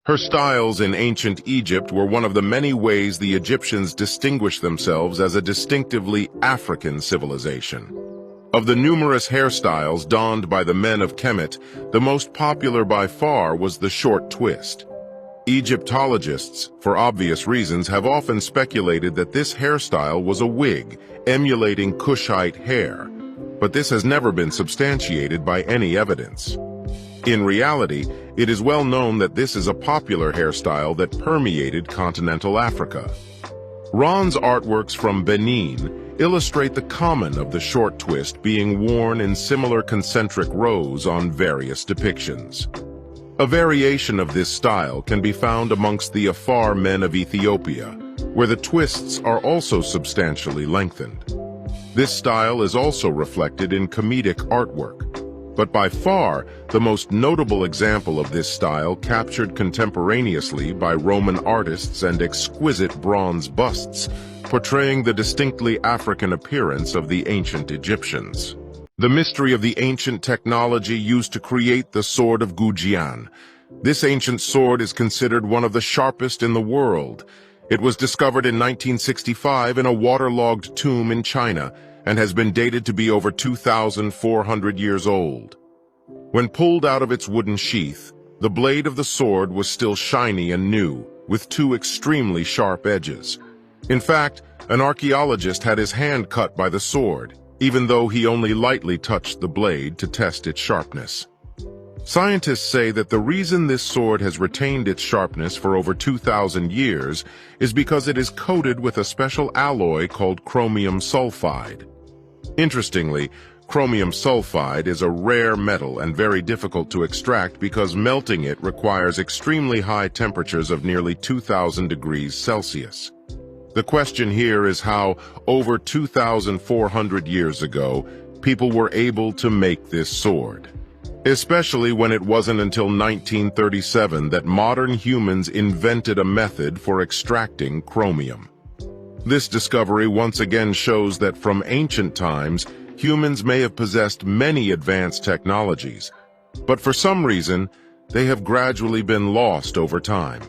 Her styles in ancient Egypt were one of the many ways the Egyptians distinguished themselves as a distinctively African civilization. Of the numerous hairstyles donned by the men of Kemet, the most popular by far was the short twist. Egyptologists, for obvious reasons, have often speculated that this hairstyle was a wig, emulating Kushite hair, but this has never been substantiated by any evidence. In reality, it is well known that this is a popular hairstyle that permeated continental Africa. Ron's artworks from Benin illustrate the common of the short twist being worn in similar concentric rows on various depictions. A variation of this style can be found amongst the Afar men of Ethiopia, where the twists are also substantially lengthened. This style is also reflected in comedic artwork, but by far the most notable example of this style captured contemporaneously by Roman artists and exquisite bronze busts, portraying the distinctly African appearance of the ancient Egyptians. The mystery of the ancient technology used to create the sword of Gujian. This ancient sword is considered one of the sharpest in the world. It was discovered in 1965 in a waterlogged tomb in China and has been dated to be over 2,400 years old. When pulled out of its wooden sheath, the blade of the sword was still shiny and new, with two extremely sharp edges. In fact, an archaeologist had his hand cut by the sword, even though he only lightly touched the blade to test its sharpness. Scientists say that the reason this sword has retained its sharpness for over 2,000 years is because it is coated with a special alloy called chromium sulfide. Interestingly, chromium sulfide is a rare metal and very difficult to extract because melting it requires extremely high temperatures of nearly 2,000 degrees Celsius. The question here is how, over 2,400 years ago, people were able to make this sword. Especially when it wasn't until 1937 that modern humans invented a method for extracting chromium. This discovery once again shows that from ancient times, humans may have possessed many advanced technologies, but for some reason, they have gradually been lost over time.